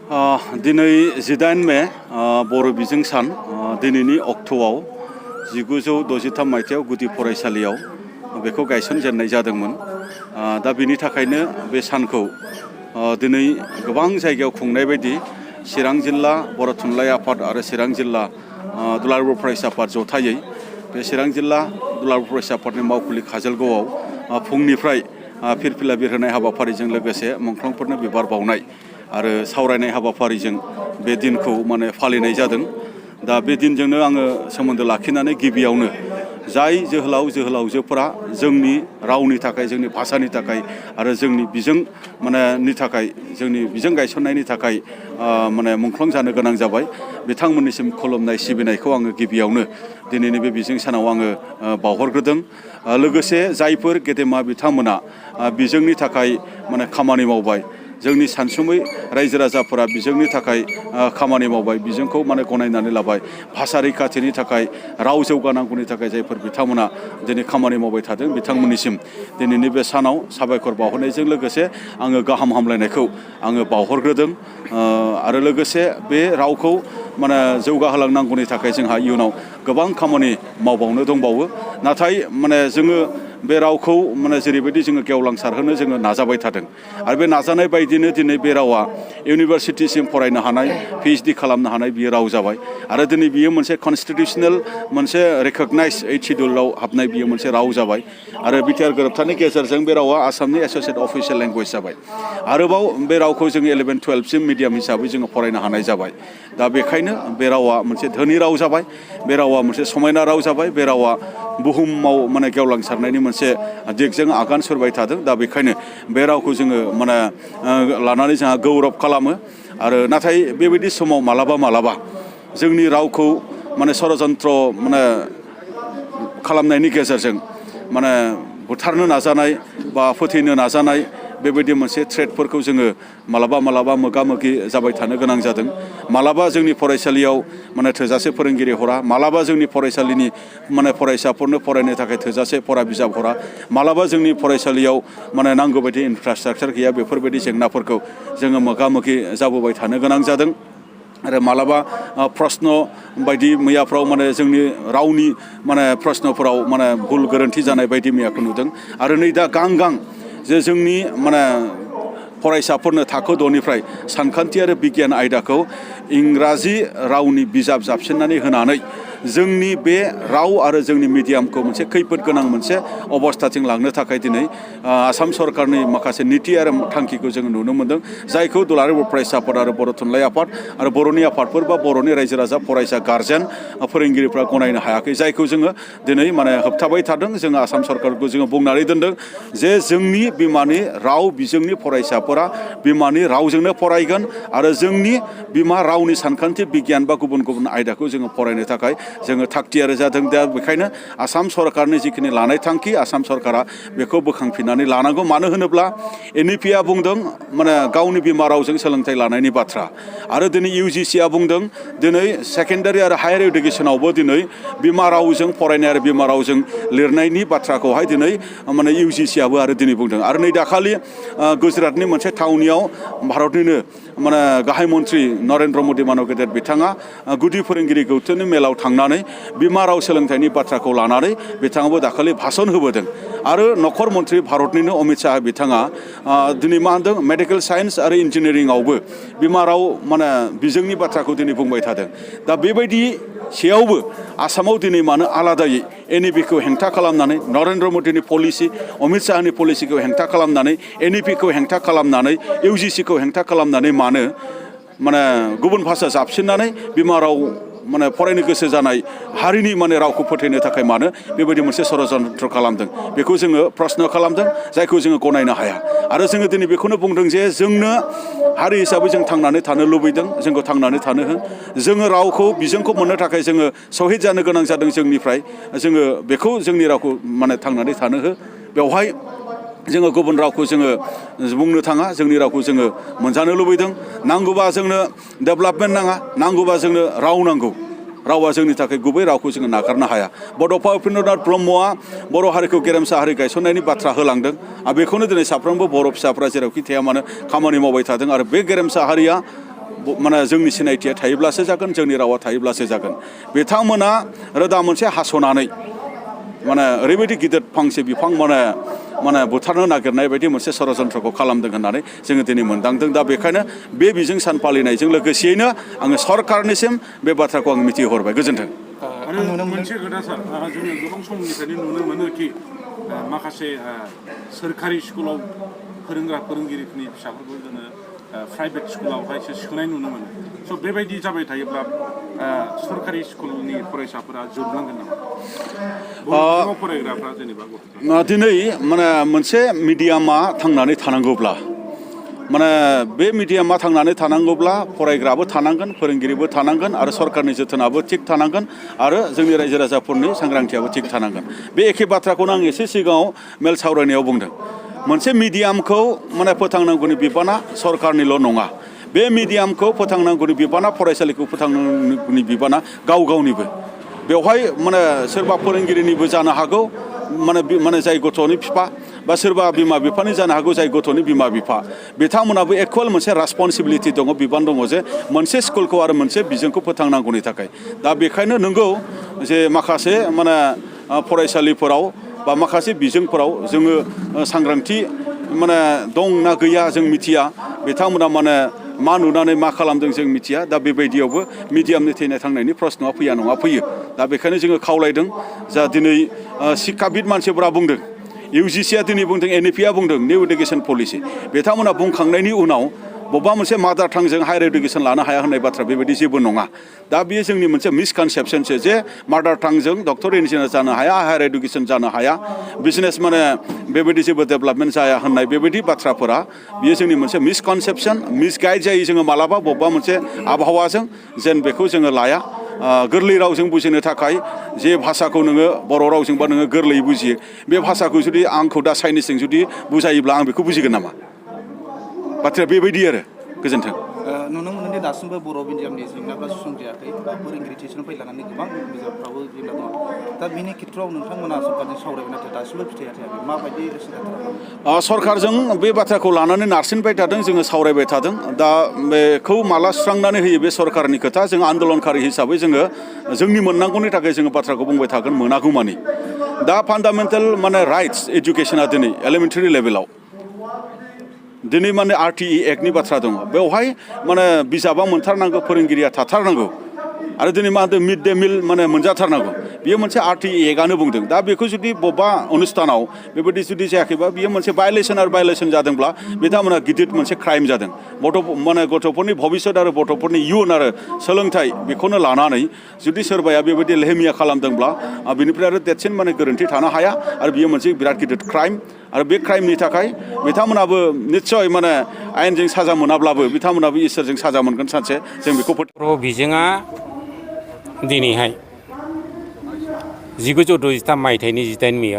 दिनै 18 मे बर' बिजों सान दिनैनि अक्ट'आव 1963 मायथाइयाव गुदि फरायसालियाव बेखौ गायसनजेननाय जादोंमोन। दा बिनि थाखायनो बे सानखौ दिनै गोबां जायगायाव खुंनाय बायदि चिरां जिल्ला बर' थुनलाइ आफाद आरो चिरां जिल्ला दुलाराय बर' फरायसा आफाद जथायै बे चिरां जिल्ला दुलाराय बर' फरायसा आफादनि मावखुलि काजलगावआव फुंनिफ्राय फिरफिला बिरहोनाय हाबाफारिजों लोगोसे मुंख्लंफोरनो बिबार बावनाय आरो सावरायनाय हाबाफारिजों बे दिनखौ फालिनाय जादों। दा बे दिनजोंनो आङो सोमोन्दो लाखिनानै गिबियावनो जाय जोहोलाव जोहोलावजोफोरा जोंनि रावनि थाखाय जोंनि भाषानि थाखाय आरो जोंनि बिजों नि थाखाय जोंनि बिजों गायसननायनि थाखाय मुंख्लं जानो गोनां जाबाय बिथांमोननिसिम खुलुमनाय सिबिनायखौ आङो गिबियावनो दिनैनि बे बिजों सानाव आङो बावहरग्रोदों। लोगोसे जायफोर गेदेमा बिथांमोना बिजोंनि थाखाय खामानि मावबाय जोंनि सानसुमै रायजो राजाफोरा बिजोंनि थाखाय खामानि मावबाय बिजोंखौ गनायनानै लाबाय भाषा रैखाथिनि थाखाय राव जौगानांगौनि थाखाय जायफोर बिथांमोना दिनै खामानि मावबाय थादों बिथांमोननिसिम दिनैनि बे सानाव साबायखर बावहरनायजों लोगोसे आङो गाहाम हामलायनायखौ आङो बावहरग्रोदों। आरो लोगोसे बे रावखौ जौगाहोलांनांगौनि थाखाय जोंहा इयुनाव गोबां खामानि मावबावनो दंबावो। नाथाय जोङो बे रावखौ जेरैबायदि जोङो गेवलांसारहोनो जोङो नाजाबाय थादों आरो बे नाजानाय बायदिनो दिनै बे रावा इउनिभारसिटिसिम फरायनो हानाय PhD खालामनो हानाय बियो राव जाबाय आरो दिनै बियो मोनसे कनस्टिटिउसनेल मोनसे रेकगनाइज 8 शिड्युलाव हाबनाय बियो मोनसे राव जाबाय आरो बिटिआर गोरोबथानि गेजेरजों बे रावा आसामनि एस'सिएट अफिसियेल लेंगुवेज जाबाय। आरोबाव बे रावखौ जोङो 11-12सिम मिडियाम हिसाबै जोङो फरायनो हानाय जाबाय। दा बेखायनो बे रावा मोनसे धोनि राव जाबाय, बे रावा मोनसे समायना राव जाबाय, बे रावा बुहुमाव गेवलांसारनायनि मोनसे दिगजों आगान सुरबाय थादों। दा बेखायनो बे रावखौ जोङो लानानै जोंहा गौरब खालामो। आरो नाथाय बेबायदि समाव मालाबा जोंनि रावखौ षड़यन्त्र खालामनायनि गेजेरजों बुथारनो नाजानाय बा फोथैनो नाजानाय बेबायदि मोनसे थ्रेटफोरखौ जोङो मालाबा मोगा मोगि जाबाय थानो गोनां जादों। मालाबा जोंनि फरायसालियाव थोजासे फोरोंगिरि हरा, मालाबा जोंनि फरायसालिनि फरायसाफोरनो फरायनो थाखाय थोजासे फरा बिजाब हरा, मालाबा जोंनि फरायसालियाव नांगौ बायदि इनफ्रास्ट्राक्चार गैया। बेफोरबायदि जेंनाफोरखौ जोङो मोगा मोगि जाबोबाय थानो गोनां जादों। आरो मालाबा प्रश्न बायदि मैयाफ्राव जोंनि रावनि प्रश्नफोराव भुल गोरोन्थि जानाय बायदि मैयाखौ नुदों। आरो नै दा गां जे जोंनि फरायसाफोरनो थाखो 6निफ्राय सानखान्थि आरो बिगियान आयदाखौ इंराजि रावनि बिजाब जाबसिननानै होनानै जोंनि बे राव आरो जोंनि मिडियामखौ मोनसे खैफोद गोनां मोनसे अबस्थाथिं लांनो थाखाय दिनै आसाम सरकारनि माखासे नीति आरो थांखिखौ जोङो नुनो मोनदों। जायखौ दुलाराय बर' फरायसा आफाद आरो बर' थुनलाइ आफाद आरो बर'नि आफादफोर बा बर'नि रायजो राजा फरायसा गारजेन फोरोंगिरिफ्रा गनायनो हायाखै। जायखौ जोङो दिनै होबथाबाय थादों। जोङो आसाम सरकारखौ जोङो बुंनानै दोनदों जे जोंनि बिमानि राव बिजोंनि फरायसाफोरा बिमानि रावजोंनो फरायगोन आरो जोंनि बिमा रावनि सानखान्थि बिगियान बा गुबुन आयदाखौ जोङो फरायनो थाखाय जोङो थागथियारि जादों। दा बेखायनो आसाम सरकारनि जिखिनि लानाय थांखि आसाम सरकारा बेखौ बोखांफिननानै लानांगौ। मानो होनोब्ला NEP-आ बुंदों गावनि बिमा रावजों सोलोंथाइ लानायनि बाथ्रा आरो दिनै UGC-आ बुंदों दिनै सेकेन्डारि आरो हायार इडुकेसनावबो दिनै बिमा रावजों फरायनाय आरो बिमा रावजों लिरनायनि बाथ्राखौहाय दिनै UGC-आबो आरो दिनै बुंदों। आरो नै दाखालि गुजरातनि मोनसे थावनियाव भारतनिनो गाहाय मन्त्रि नरेन्द्र मदि मानब गेदेर बिथाङा गुदि फोरोंगिरि गौथुमनि मेलाव थांनानै बिमा राव सोलोंथाइनि बाथ्राखौ लानानै बिथाङाबो दाखालि भाषण होबोदों। आरो नखर मन्त्रि भारतनिनो अमित शाह बिथाङा दिनै मा होनदों मेडिकेल साइन्स आरो इन्जिनियारिंआवबो बिमा राव बिजोंनि बाथ्राखौ दिनै बुंबाय थादों। दा बेबायदि सेयावबो आसामाव दिनै मानो आलादायै NEP-खौ हेंथा खालामनानै नरेन्द्र मदिनि पलिसि अमित शाहनि पलिसिखौ हेंथा खालामनानै NEP-खौ हेंथा खालामनानै UGC-खौ हेंथा खालामनानै मानो गुबुन भाषा जाबसिननानै बिमा राव फरायनो गोसो जानाय हारिनि रावखौ फोथैनो थाखाय मानो बेबायदि मोनसे षड़यन्त्र खालामदों बेखौ जोङो प्रश्न खालामदों। जायखौ जोङो गनायनो हाया। आरो जोङो दिनै बेखौनो बुंदों जे जोंनो हारि हिसाबै जों थांनानै थानो लुबैदों। जोंखौ थांनानै थानो हो। जोङो रावखौ बिजोंखौ मोननो थाखाय जोङो शहीद जानो गोनां जादों जोंनिफ्राय। जोङो बेखौ जोंनि रावखौ थांनानै थानो हो। बेवहाय जोङो गुबुन रावखौ जोङो बुंनो थाङा। जोंनि रावखौ जोङो मोनजानो लुबैदों। नांगौबा जोंनो डेभेलपमेन्ट नाङा, नांगौबा जोंनो राव नांगौ। रावा जोंनि थाखाय गुबै रावखौ जोङो नागारनो हाया। बड'फा उपेन्द्रनाथ ब्रह्मआ बर' हारिखौ गेरेमसा हारि गायसननायनि बाथ्रा होलांदों आरो बेखौनो दिनै साफ्रोमबो बर' फिसाफ्रा जेरावखि थाया मानो खामानि मावबाय थादों। आरो बे गेरेमसा हारिया माने जोंनि सिनायथिया थायोब्लासो जागोन जोंनि रावा थायोब्लासो जागोन बिथांमोना रोदा मोनसे हास'नानै माने ओरैबायदि गिदिर फांसे बिफां माने बुथारनो नागिरनाय बायदि मोनसे षड़यन्त्रखौ खालामदों होननानै जोङो दिनै मोनदांदों दा बेखायनो बे बिजों सान फालिनायजों लोगोसेयैनो आङो सरकारनिसिम बे बाथ्राखौ आं मिथिहरबाय गोजोन्थों। आरो मोनसे खोथा सार जोङो गोबां समनिफ्रायनो नुनो मोनो कि माखासे सोरखारि स्कुलाव फोरोंगिरिफोरनि फिसाफोरखौ जोङो प्राइभेट स्कुलावहायसो सोनाय नुनो मोनो स' बेबायदि जाबाय थायोब्ला सरकारि स्कुलनि फरायसाफोरा जोबलांगोन नामा फरायग्राफ्रा जेनेबा गथ'फ्रा दिनै माने मोनसे मिडियामा थांनानै थानांगौब्ला माने बे मिडियामा थांनानै थानांगौब्ला फरायग्राबो थानांगोन फोरोंगिरिबो थानांगोन आरो सरकारनि जोथोनाबो थिग थानांगोन आरो जोंनि रायजो राजाफोरनि सांग्रांथियाबो थिग थानांगोन बे एखे बाथ्राखौनो आं एसे सिगाङाव मेल सावरायनायाव बुंदों मोनसे मिडियामखौ माने फोथांनांगौनि बिबाना सरकारनिल' नङा बे मिडियामखौ फोथांनांगौनि बिबाना फरायसालिखौ फोथांनांगौनि बिबाना गाव गावनिबो बेवहाय माने सोरबा फोरोंगिरिनिबो जानो हागौ माने जाय गथ'नि बिफा बा सोरबा बिमा बिफानि जानो हागौ जाय गथ'नि बिमा बिफा बिथांमोनाबो इकुवेल मोनसे रेसपन्सिबिलिटि दङ बिबान दङ जे मोनसे स्कुलखौ आरो मोनसे बिजोंखौ फोथांनांगौनि थाखाय दा बेखायनो नंगौ जे माखासे माने फरायसालिफोराव बा माखासे बिजोंफोराव जोङो सांग्रांथि माने दं ना गैया जों मिथिया बिथांमोना माने मा नुनानै मा खालामदों जों मिथिया दा बेबायदियावबो मिडियामनि थैनाय थांनायनि प्रश्नआ फैया नङा फैयो दा बेखायनो जोङो खावलायदों जा दिनै शिक्षाबिद मानसिफोरा बुंदों UGCआ दिनै बुंदों NEPआ बुंदों निउ इडुकेसन पलिसि बिथांमोना बुंखांनायनि उनाव बबेबा मोनसे मादार टांजों हायार इडुकेसन लानो हाया होननाय बाथ्रा बेबायदि जेबो नङा दा बेयो जोंनि मोनसे मिसकनसेपसनसो जे मादार टांजों डक्टर इन्जिनियार जानो हाया हायार इडुकेसन जानो हाया बिजनेस माने बेबायदि जेबो डेभेलपमेन्ट जाया होननाय बेबायदि बाथ्राफोरा बियो जोंनि मोनसे मिसकनसेपसन मिसगाइड जायो जोङो मालाबा बबेबा मोनसे आबहावाजों जेन बेखौ जोङो लाया गोरलै रावजों बुजिनो थाखाय जे भाषाखौ नोङो बर' रावजोंबा नोङो गोरलैयै बुजियो बे भाषाखौ जुदि आंखौ दा चाइनिसजों जुदि बुजायोब्ला आं बेखौ बुजिगोन नामा बाथ्राया बेबायदि आरो गोजोन्थों नुनो मोनोदि दासिमबो बर' मिडियामनि जेंनाफ्रा सुस्रांजायाखै बा फोरोंगिरि थिसननिफ्राय लानानै गोबां बिजाबफ्राबो जेंना दङ दा बेनि खेथ्रआव नोंथांमोना सरकारजों सावरायबाय नाथाय दासिमबो फिथाइया थायाखै माबायदि सरकारजों बे बाथ्राखौ लानानै नारसिनबाय थादों जोङो सावरायबाय थादों दा बेखौ माला सुस्रांनानै होयो बे सरकारनि खोथा जों आन्दलनकारि हिसाबै जोङो जोंनि मोननांगौनि थाखाय जोङो बाथ्राखौ बुंबाय थागोन मोनागौमानि दा फान्डामेन्टेल माने राइट्स एजुकेसना दिनै एलिमेन्टारि लेभेलाव दिनै माने RTE एक्टनि बाथ्रा दङ बेवहाय माने बिजाबा मोनथारनांगौ फोरोंगिरिया थाथारनांगौ आरो दिनै मा होनदों मिड डे मिल माने मोनजाथारनांगौ बियो मोनसे RTE एक्टआनो बुंदों दा बेखौ जुदि बबेबा अनुष्ठानाव बेबायदि जुदि जायाखैबा बियो मोनसे भायलेसन जादोंब्ला बिथांमोना गिदिर मोनसे क्राइम जादों माने गथ'फोरनि भबिष्यत आरो गथ'फोरनि इयुन आरो सोलोंथाइ बेखौनो लानानै जुदि सोरबाया बेबायदि लेहेमिया खालामदोंब्ला बिनिफ्राय आरो देरसिन माने गोरोन्थि थानो हाया आरो बियो मोनसे बिराद गिदिर क्राइम आरो बे क्राइमनि थाखाय बिथांमोनाबो निस्सय माने आयेनजों साजा मोनाब्लाबो बिथांमोनाबो इसोरजों साजा मोनगोन सानसे जों बेखौ बर' बिजोङा दिनैहाय 1963 मायथाइनि 8 मे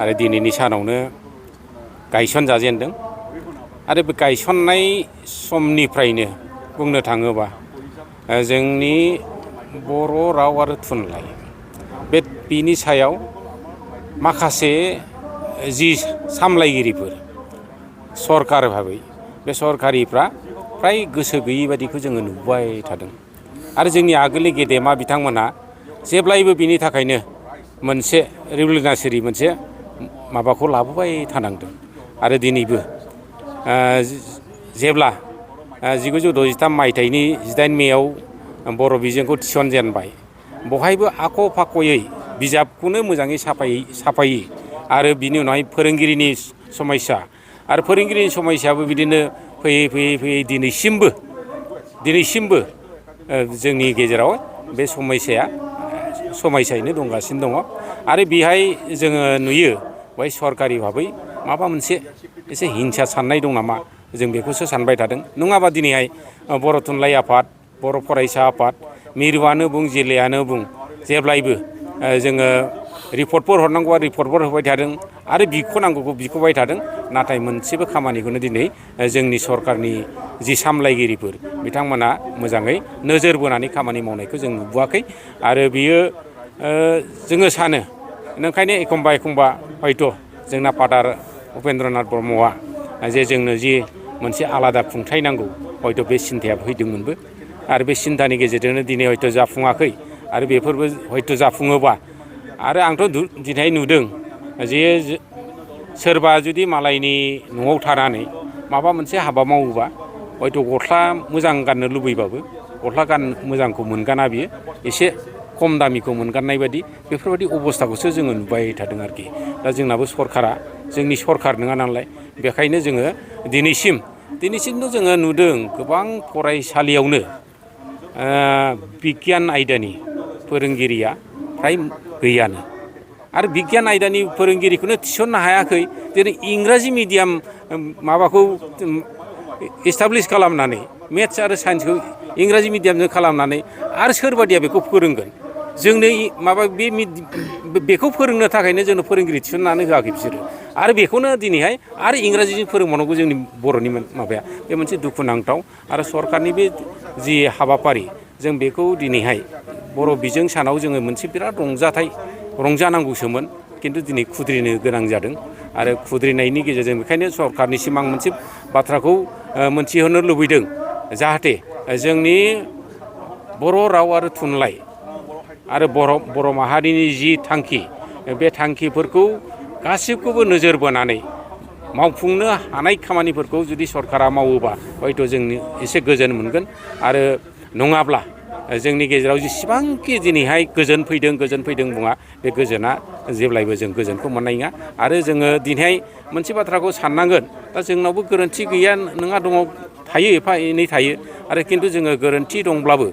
आरो दिनैनि सानावनो गायसनजाजेनदों आरो बे गायसननाय समनिफ्रायनो बुंनो थाङोबा जोंनि बर' राव आरो थुनलाइ बिनि सायाव माखासे जि सामलायगिरिफोर सरकार भाबै बे सरकारिफ्रा फ्राय गोसो गैयि बादिखौ जोङो नुबाय थादों आरो जोंनि आगोलनि गेदेमा बिथांमोनहा जेब्लायबो बिनि थाखायनो मोनसे रिभलिउसनारि मोनसे माबाखौ लाबोबाय थानांदों आरो दिनैबो जेब्ला 1963 मायथाइनि 8 मेआव बर' बिजोंखौ थिसनजेनबाय बहायबो आख' फाख'यै बिजाबखौनो मोजाङै साफायै आरो बिनि उनावहाय फोरोंगिरिनि समस्या आरो फोरोंगिरिनि समस्याबो बिदिनो फैयै दिनैसिमबो जोंनि गेजेराव बे समस्यायैनो दंगासिनो दङ आरो बेहाय जोङो नुयो बै सरकारि भाबै माबा मोनसे एसे हिंसा साननाय दं नामा जों बेखौसो सानबाय थादों नङाबा दिनैहाय बर' थुनलाइ आफाद बर' फरायसा आफाद मिरुआनो बुं जिल्लायानो बुं जेब्लायबो जोङो रिपर्टफोर हरनांगौआ रिपर्टफोर होबाय थादों आरो बिख'नांगौखौ बिख'बाय थादों नाथाय मोनसेबो खामानिखौनो दिनै जोंनि सरकारनि जि सामलायगिरिफोर बिथांमोना मोजाङै नोजोर बोनानै खामानि मावनायखौ जों नुबोआखै आरो बियो जोङो सानो ओंखायनो एखमबा हयथ' जोंना फादार उपेन्द्रनाथ ब्रह्मआ जे जोंनो जि मोनसे आलादा खुंथाय नांगौ हयथ' बे सिन्थाया फैदोंमोनबो आरो बे सिन्थानि गेजेरजोंनो दिनै हयथ' जाफुङाखै आरो बेफोरबो हयथ' जाफुङोबा आरो आंथ' दिनै नुदों जे सोरबा जुदि मालायनि न'आव थानानै माबा मोनसे हाबा मावोबा हयथ' गस्ला मोजां गाननो लुबैबाबो गस्ला मोजांखौ मोनगाना बियो एसे खम दामिखौ मोनगाननाय बादि बेफोरबायदि अबस्थाखौसो जोङो नुबाय थादों आरोखि दा जोंनाबो सरकारा जोंनि सरकार नङा नालाय बेखायनो जोङो दिनैसिमथ' जोङो नुदों गोबां फरायसालियावनो बिगियान आयदानि फोरोंगिरिया फ्राय गैयानो आरो बिगियान आयदानि फोरोंगिरिखौनो थिसननो हायाखै जेरै इंराजि मिडियाम माबाखौ एस्टाब्लिस खालामनानै मेथ्स आरो साइन्सखौ इंराजि मिडियामजों खालामनानै आरो सोरबादिया बेखौ फोरोंगोन जोंनो माबा बेखौ फोरोंनो थाखायनो जोंनो फोरोंगिरि थिसननानै होआखै बिसोरो आरो बेखौनो दिनैहाय आरो इंराजिजों फोरोंबावनांगौ जोंनि बर'नि माबाया बे मोनसे दुखुनांथाव आरो सरकारनि बे जि हाबाफारि जों बेखौ दिनैहाय बर' बिजों सानाव जोङो मोनसे बिराद रंजानांगौसोमोन खिन्थु दिनै खुद्रिनो गोनां जादों आरो खुद्रिनायनि गेजेरजों बेखायनो सरकारनिसिम आं मोनसे बाथ्राखौ मोनथिहोनो लुबैदों जाहाथे जोंनि बर' राव आरो थुनलाइ आरो बर' माहारिनि जि थांखि बे थांखिफोरखौ गासिबखौबो नोजोर बोनानै मावफुंनो हानाय खामानिफोरखौ जुदि सरकारा मावोबा हयथ' जों एसे गोजोन मोनगोन आरो नङाब्ला जोंनि गेजेराव जेसेबांखि दिनैहाय गोजोन फैदों बुङा बे गोजोना जेब्लायबो जों गोजोनखौ मोननाय नङा आरो जोङो दिनैहाय मोनसे बाथ्राखौ साननांगोन दा जोंनावबो गोरोन्थि गैया नङा दङ थायो एफा एनै थायो आरो खिन्थु जोङो गोरोन्थि दंब्लाबो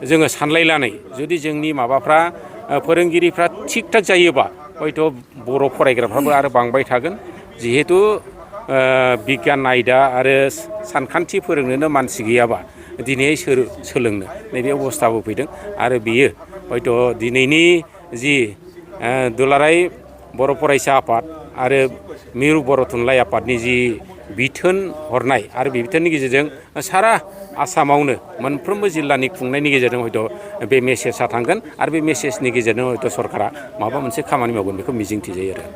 जोङो सानलायनानै जुदि जोंनि माबाफ्रा फोरोंगिरिफ्रा थिग थाक जायोबा हयथ' बर' फरायग्राफ्राबो आरो बांबाय थागोन जिहेथु बिगियान आयदा आरो सानखान्थि फोरोंनोनो मानसि गैयाबा दिनै सोलोंनो नैबे अबस्थाबो फैदों आरो बेयो हयथ' दिनैनि जि दुलाराय बर' फरायसा आफाद आरो मिरु बर' थुनलाइ आफादनि जि बिथोन हरनाय आरो बे बिथोननि गेजेरजों सारा आसामावनो मोनफ्रोमबो जिल्लानि खुंनायनि गेजेरजों हयथ' बे मेसेजआ थांगोन आरो बे मेसेजनि गेजेरजों हयथ' सरकारा माबा मोनसे खामानि मावगोन बेखौ मिजिंथिजायो आरो